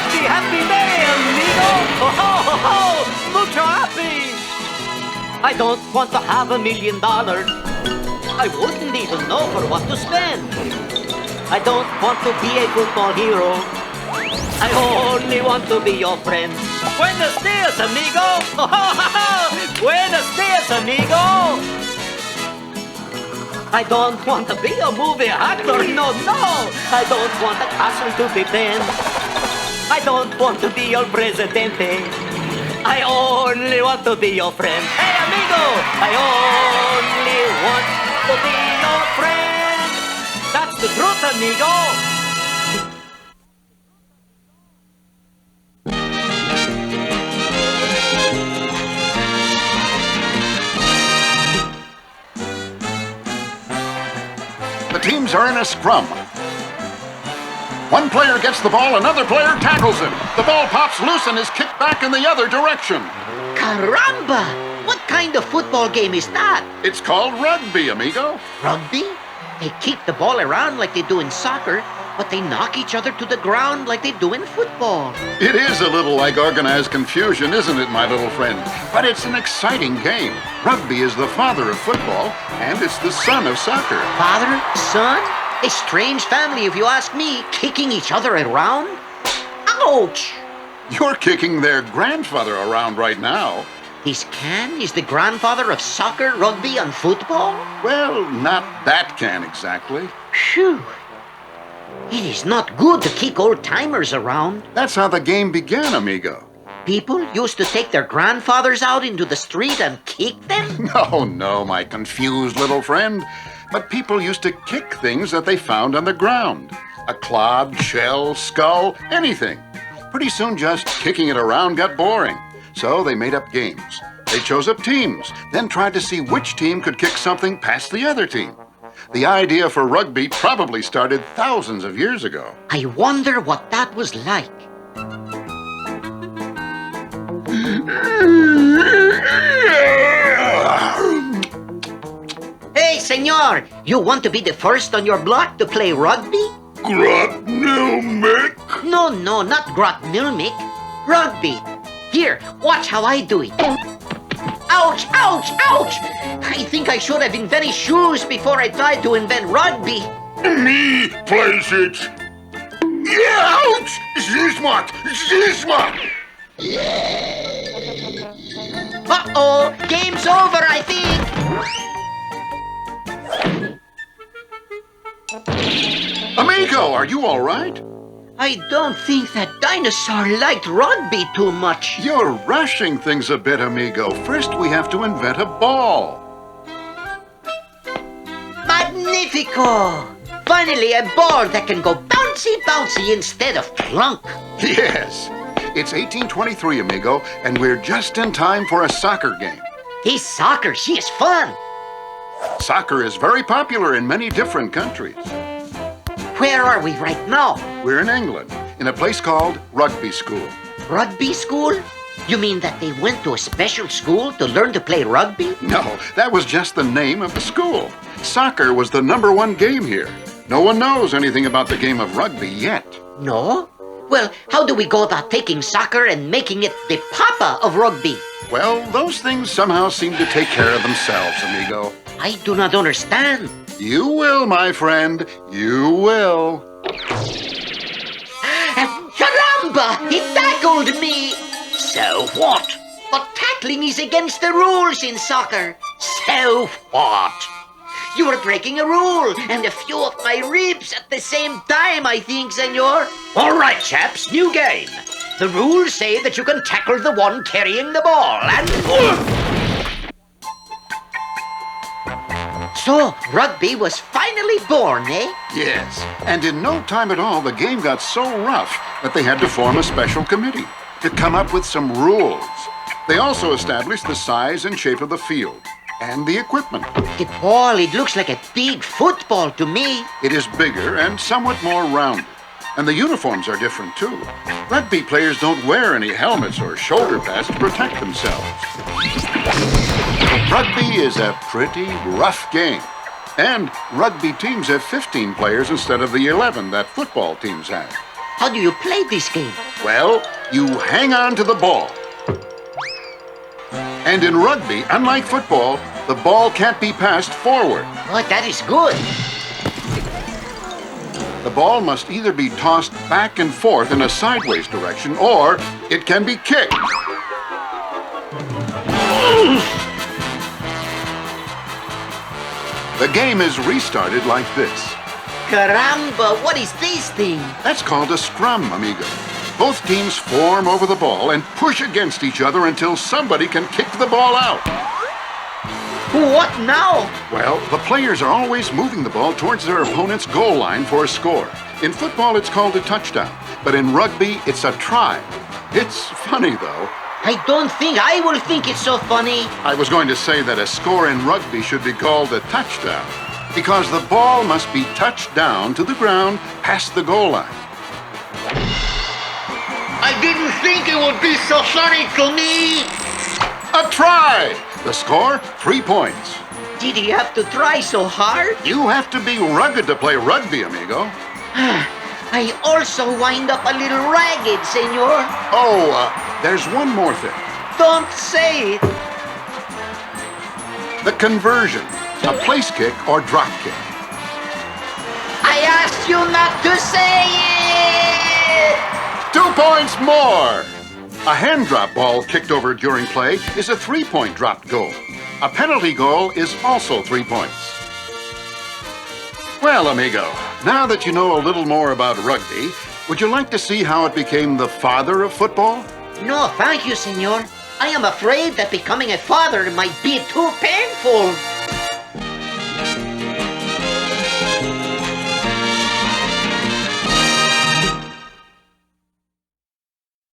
happy, happy day, amigo! Oh, ho, ho, ho! Mucho happy! I don't want to have $1 million. I wouldn't even know for what to spend. I don't want to be a football hero. I only want to be your friend. Buenos dias, amigo! Oh, ho, ho, ho! Buenos dias, amigo! I don't want to be a movie actor, no, no! I don't want a castle to defend. I don't want to be your presidente. I only want to be your friend. Hey, amigo! I only want to be your friend. That's the truth, amigo. The teams are in a scrum. One player gets the ball, another player tackles him. The ball pops loose and is kicked back in the other direction. Caramba! What kind of football game is that? It's called rugby, amigo. Rugby? They kick the ball around like they do in soccer, but they knock each other to the ground like they do in football. It is a little like organized confusion, isn't it, my little friend? But it's an exciting game. Rugby is the father of football, and it's the son of soccer. Father, son? A strange family, if you ask me, kicking each other around? Ouch! You're kicking their grandfather around right now. This Can is the grandfather of soccer, rugby, and football? Well, not that Can exactly. Phew. It is not good to kick old-timers around. That's how the game began, amigo. People used to take their grandfathers out into the street and kick them? No, no, my confused little friend. But people used to kick things that they found on the ground. A clod, shell, skull, anything. Pretty soon just kicking it around got boring. So they made up games. They chose up teams, then tried to see which team could kick something past the other team. The idea for rugby probably started thousands of years ago. I wonder what that was like. Hey, senor! You want to be the first on your block to play rugby? Grot milk. No, not grot milmic. Rugby. Here, watch how I do it. Ouch, ouch, ouch! I think I should have invented shoes before I tried to invent rugby. Me plays it. Yeah, ouch! Zismat! Uh-oh, game's over, I think. Amigo, are you all right? I don't think that dinosaur liked rugby too much. You're rushing things a bit, amigo. First, we have to invent a ball. Magnifico! Finally, a ball that can go bouncy instead of clunk. Yes. It's 1823, amigo, and we're just in time for a soccer game. This soccer, she is fun. Soccer is very popular in many different countries. Where are we right now? We're in England, in a place called Rugby School. Rugby school? You mean that they went to a special school to learn to play rugby? No, that was just the name of the school. Soccer was the #1 game here. No one knows anything about the game of rugby yet. No? Well, how do we go about taking soccer and making it the papa of rugby? Well, those things somehow seem to take care of themselves, amigo. I do not understand. You will, my friend. You will. Caramba! He tackled me! So what? But tackling is against the rules in soccer. So what? You are breaking a rule, and a few of my ribs at the same time, I think, senor. All right, chaps, new game. The rules say that you can tackle the one carrying the ball, and... So, rugby was finally born, eh? Yes, and in no time at all, the game got so rough that they had to form a special committee to come up with some rules. They also established the size and shape of the field and the equipment. The ball, it looks like a big football to me. It is bigger and somewhat more rounded, and the uniforms are different too. Rugby players don't wear any helmets or shoulder pads to protect themselves. Rugby is a pretty rough game, and rugby teams have 15 players instead of the 11 that football teams have. How do you play this game? Well, you hang on to the ball. And in rugby, unlike football, the ball can't be passed forward. Oh, that is good. The ball must either be tossed back and forth in a sideways direction, or it can be kicked. The game is restarted like this. Caramba, what is this thing? That's called a scrum, amigo. Both teams form over the ball and push against each other until somebody can kick the ball out. What now? Well, the players are always moving the ball towards their opponent's goal line for a score. In football, it's called a touchdown, but in rugby, it's a try. It's funny, though. I don't think I will think it's so funny. I was going to say that a score in rugby should be called a touchdown, because the ball must be touched down to the ground past the goal line. I didn't think it would be so funny to me. A try! The score, 3 points. Did he have to try so hard? You have to be rugged to play rugby, amigo. I also wind up a little ragged, senor. Oh, there's one more thing. Don't say it. The conversion, a place kick or drop kick. I asked you not to say it. 2 points more! A hand drop ball kicked over during play is a 3-point dropped goal. A penalty goal is also 3 points. Well, amigo, now that you know a little more about rugby, would you like to see how it became the father of football? No, thank you, senor. I am afraid that becoming a father might be too painful.